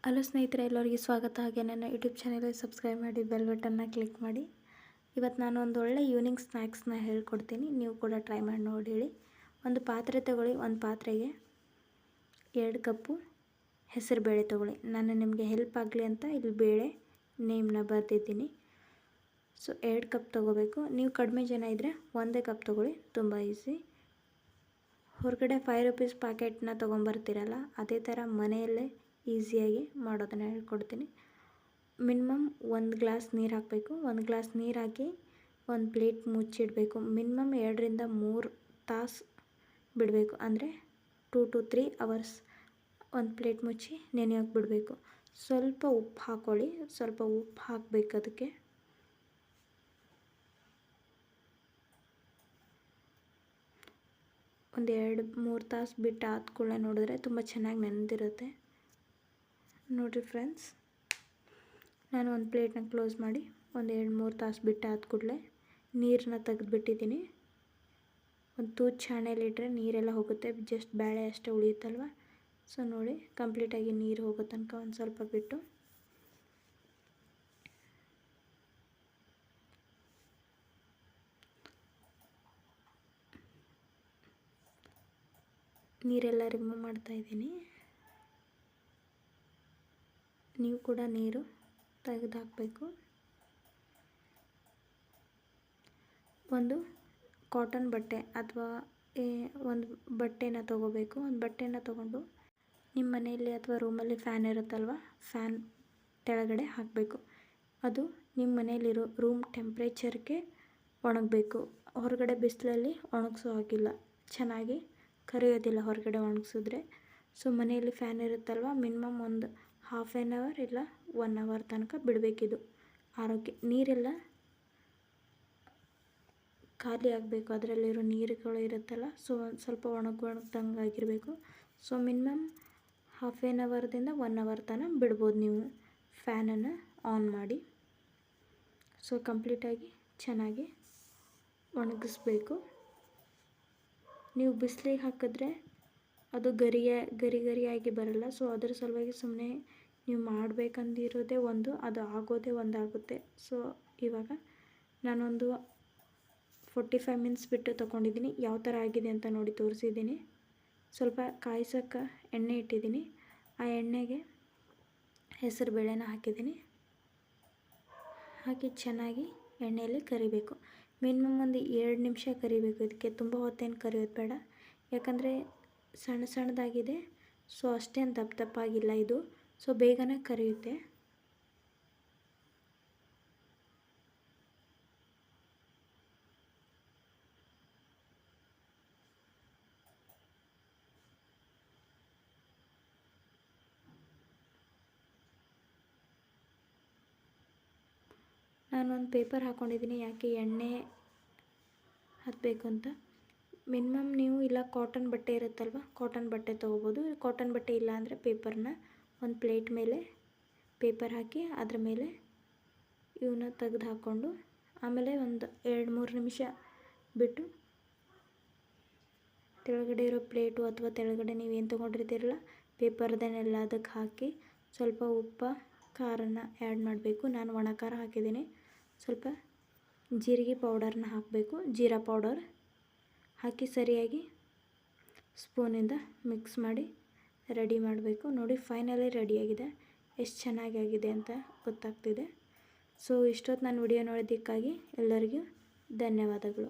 Hello ಸ್ನೇಹಿತರೆ, ಎಲ್ಲರಿಗೆ ಸ್ವಾಗತ. ಹಾಗೆ ನನ್ನ ಯೂಟ್ಯೂಬ್ ಚಾನಲ್ಗೆ ಸಬ್ಸ್ಕ್ರೈಬ್ ಮಾಡಿ, ಬೆಲ್ ಬಟನ್ನ ಕ್ಲಿಕ್ ಮಾಡಿ. ಇವತ್ತು ನಾನು ಒಂದು ಒಳ್ಳೆ ಈವ್ನಿಂಗ್ ಸ್ನ್ಯಾಕ್ಸ್ನ ಹೇಳ್ಕೊಡ್ತೀನಿ. ನೀವು ಕೂಡ ಟ್ರೈ ಮಾಡಿ ನೋಡಿ ಹೇಳಿ. ಒಂದು ಪಾತ್ರೆ ತಗೊಳ್ಳಿ. ಒಂದು ಪಾತ್ರೆಗೆ 2 ಕಪ್ಪು ಹೆಸರು ಬೇಳೆ ತೊಗೊಳ್ಳಿ. ನಾನು ನಿಮಗೆ ಹೆಲ್ಪ್ ಆಗಲಿ ಅಂತ ಇಲ್ಲಿ ಬೇಳೆ ನೇಮ್ನ ಬರೆದಿದ್ದೀನಿ. ಸೊ 2 ಕಪ್ ತೊಗೋಬೇಕು. ನೀವು ಕಡಿಮೆ ಜನ ಇದ್ದರೆ 1 ಕಪ್ ತೊಗೊಳ್ಳಿ, ತುಂಬ ಈಸಿ. ಹೊರಗಡೆ 5 ರೂಪೀಸ್ ಪ್ಯಾಕೆಟ್ನ ತೊಗೊಂಬರ್ತೀರಲ್ಲ, ಅದೇ ಥರ ಮನೆಯಲ್ಲೇ ಈಸಿಯಾಗಿ ಮಾಡೋದನ್ನು ಹೇಳ್ಕೊಡ್ತೀನಿ. ಮಿನಿಮಮ್ 1 ಗ್ಲಾಸ್ ನೀರು ಹಾಕಬೇಕು. 1 ಗ್ಲಾಸ್ ನೀರು ಹಾಕಿ ಒಂದು ಪ್ಲೇಟ್ ಮುಚ್ಚಿಡಬೇಕು. ಮಿನಿಮಮ್ 2 ರಿಂದ 3 ತಾಸು ಬಿಡಬೇಕು. ಅಂದರೆ 2 to 3 ಅವರ್ಸ್ ಒಂದು ಪ್ಲೇಟ್ ಮುಚ್ಚಿ ನೆನೆಯೋಕೆ ಬಿಡಬೇಕು. ಸ್ವಲ್ಪ ಉಪ್ಪು ಹಾಕ್ಕೊಳ್ಳಿ. ಸ್ವಲ್ಪ ಉಪ್ಪು ಹಾಕಬೇಕು. ಅದಕ್ಕೆ ಒಂದು 2-3 ತಾಸು ಬಿಟ್ಟು ಆದ ಕೂಡಲೇ ನೋಡಿದ್ರೆ ತುಂಬ ಚೆನ್ನಾಗಿ ನೆನೆದಿರುತ್ತೆ. ನೋಡಿರಿ ಫ್ರೆಂಡ್ಸ್, ನಾನು ಒಂದು ಪ್ಲೇಟ್ನ ಕ್ಲೋಸ್ ಮಾಡಿ ಒಂದು 2-3 ತಾಸು ಬಿಟ್ಟು ಆದ ಕೂಡಲೇ ನೀರನ್ನ ತೆಗೆದುಬಿಟ್ಟಿದ್ದೀನಿ. ಒಂದು ತೂತು ಛಾಣೆಯಲ್ಲಿಟ್ಟರೆ ನೀರೆಲ್ಲ ಹೋಗುತ್ತೆ, ಜಸ್ಟ್ ಬೇಳೆ ಅಷ್ಟೇ ಉಳಿಯುತ್ತಲ್ವ. ಸೊ ನೋಡಿ, ಕಂಪ್ಲೀಟಾಗಿ ನೀರು ಹೋಗೋ ತನಕ ಒಂದು ಸ್ವಲ್ಪ ಬಿಟ್ಟು ನೀರೆಲ್ಲ ರಿಮೂವ್ ಮಾಡ್ತಾಯಿದ್ದೀನಿ. ನೀವು ಕೂಡ ನೀರು ತೆಗೆದು ಹಾಕಬೇಕು. ಒಂದು ಕಾಟನ್ ಬಟ್ಟೆ ಅಥವಾ ಒಂದು ಬಟ್ಟೆನ ತೊಗೋಬೇಕು. ಒಂದು ಬಟ್ಟೆನ ತೊಗೊಂಡು ನಿಮ್ಮ ಮನೆಯಲ್ಲಿ ಅಥವಾ ರೂಮಲ್ಲಿ ಫ್ಯಾನ್ ಇರುತ್ತಲ್ವ, ಫ್ಯಾನ್ ಕೆಳಗಡೆ ಹಾಕಬೇಕು. ಅದು ನಿಮ್ಮ ಮನೆಯಲ್ಲಿರೋ ರೂಮ್ ಟೆಂಪ್ರೇಚರ್ಗೆ ಒಣಗಬೇಕು. ಹೊರಗಡೆ ಬಿಸಿಲಲ್ಲಿ ಒಣಗಿಸೋ ಹಾಗಿಲ್ಲ, ಚೆನ್ನಾಗಿ ಕರಿಯೋದಿಲ್ಲ ಹೊರಗಡೆ ಒಣಗಿಸಿದ್ರೆ. ಸೊ ಮನೆಯಲ್ಲಿ ಫ್ಯಾನ್ ಇರುತ್ತಲ್ವ, ಮಿನಿಮಮ್ ಒಂದು 1/2 ಅವರ್ ಇಲ್ಲ 1 ಅವರ್ ತನಕ ಬಿಡಬೇಕಿದು ಆರೋಗ್ಯ. ನೀರೆಲ್ಲ ಖಾಲಿ ಆಗಬೇಕು, ಅದರಲ್ಲಿರೋ ನೀರುಗಳು ಇರುತ್ತಲ್ಲ. ಸೊ ಒಂದು ಸ್ವಲ್ಪ ಒಣಗ್ದಂಗೆ ಆಗಿರಬೇಕು. ಸೊ ಮಿನಿಮಮ್ 1/2 ಅವರ್ದಿಂದ 1 ಅವರ್ ತನಕ ಬಿಡ್ಬೋದು ನೀವು ಫ್ಯಾನನ್ನು ಆನ್ ಮಾಡಿ. ಸೊ ಕಂಪ್ಲೀಟಾಗಿ ಚೆನ್ನಾಗಿ ಒಣಗಿಸ್ಬೇಕು. ನೀವು ಬಿಸಿಲಿಗೆ ಹಾಕಿದ್ರೆ ಅದು ಗರಿಯಾಗಿ ಬರಲ್ಲ. ಸೊ ಅದರ ಸಲುವಾಗಿ ಸುಮ್ಮನೆ ನೀವು ಮಾಡಬೇಕಂದಿರೋದೇ ಒಂದು, ಅದು ಆಗೋದೇ ಒಂದು ಆಗುತ್ತೆ. ಸೊ ಇವಾಗ ನಾನೊಂದು 45 ಮಿನಿಟ್ಸ್ ಬಿಟ್ಟು ತೊಗೊಂಡಿದ್ದೀನಿ. ಯಾವ ಥರ ಆಗಿದೆ ಅಂತ ನೋಡಿ ತೋರಿಸಿದ್ದೀನಿ. ಸ್ವಲ್ಪ ಕಾಯಿಸೋಕ್ಕೆ ಎಣ್ಣೆ ಇಟ್ಟಿದ್ದೀನಿ. ಆ ಎಣ್ಣೆಗೆ ಹೆಸರು ಬೇಳೆನ ಹಾಕಿದ್ದೀನಿ. ಹಾಕಿ ಚೆನ್ನಾಗಿ ಎಣ್ಣೆಯಲ್ಲಿ ಕರಿಬೇಕು. ಮಿನಿಮಮ್ ಒಂದು 2 ನಿಮಿಷ ಕರಿಬೇಕು. ಇದಕ್ಕೆ ತುಂಬ ಹೊತ್ತೇನು ಕರಿಯೋದು ಬೇಡ, ಯಾಕಂದರೆ ಸಣ್ಣದಾಗಿದೆ. ಸೊ ಅಷ್ಟೇನು ದಪ್ಪಾಗಿಲ್ಲ ಇದು. ಸೊ ಬೇಗನೆ ಕರಿಯುತ್ತೆ. ನಾನೊಂದು ಪೇಪರ್ ಹಾಕ್ಕೊಂಡಿದ್ದೀನಿ, ಯಾಕೆ ಎಣ್ಣೆ ಹತ್ತಬೇಕು ಅಂತ. ಮಿನಿಮಮ್ ನೀವು ಇಲ್ಲ ಕಾಟನ್ ಬಟ್ಟೆ ಇರುತ್ತಲ್ವ, ಕಾಟನ್ ಬಟ್ಟೆ ತೊಗೋಬೋದು. ಕಾಟನ್ ಬಟ್ಟೆ ಇಲ್ಲ ಅಂದರೆ ಪೇಪರ್ನ ಒಂದು ಪ್ಲೇಟ್ ಮೇಲೆ ಪೇಪರ್ ಹಾಕಿ ಅದ್ರ ಮೇಲೆ ಇವನ್ನ ತೆಗೆದು ಹಾಕ್ಕೊಂಡು ಆಮೇಲೆ ಒಂದು 2-3 ನಿಮಿಷ ಬಿಟ್ಟು ಕೆಳಗಡೆ ಇರೋ ಪ್ಲೇಟು ಅಥವಾ ಕೆಳಗಡೆ ನೀವೇನು ತೊಗೊಂಡಿರ್ತೀರಲ್ಲ ಪೇಪರ್ದನ್ನೆಲ್ಲ ಅದಕ್ಕೆ ಹಾಕಿ ಸ್ವಲ್ಪ ಉಪ್ಪು ಖಾರನ ಆ್ಯಡ್ ಮಾಡಬೇಕು. ನಾನು ಒಣ ಖಾರ ಹಾಕಿದ್ದೀನಿ. ಸ್ವಲ್ಪ ಜೀರಿಗೆ ಪೌಡರ್ನ ಹಾಕಬೇಕು, ಜೀರಾ ಪೌಡರ್ ಹಾಕಿ ಸರಿಯಾಗಿ ಸ್ಪೂನಿಂದ ಮಿಕ್ಸ್ ಮಾಡಿ ರೆಡಿ ಮಾಡಬೇಕು. ನೋಡಿ, ಫೈನಲಿ ರೆಡಿಯಾಗಿದೆ. ಎಷ್ಟು ಚೆನ್ನಾಗಿದೆ ಅಂತ ಗೊತ್ತಾಗ್ತಿದೆ. ಸೊ ಇಷ್ಟೊತ್ತು ನಾನು ವಿಡಿಯೋ ನೋಡೋದಕ್ಕಾಗಿ ಎಲ್ಲರಿಗೂ ಧನ್ಯವಾದಗಳು.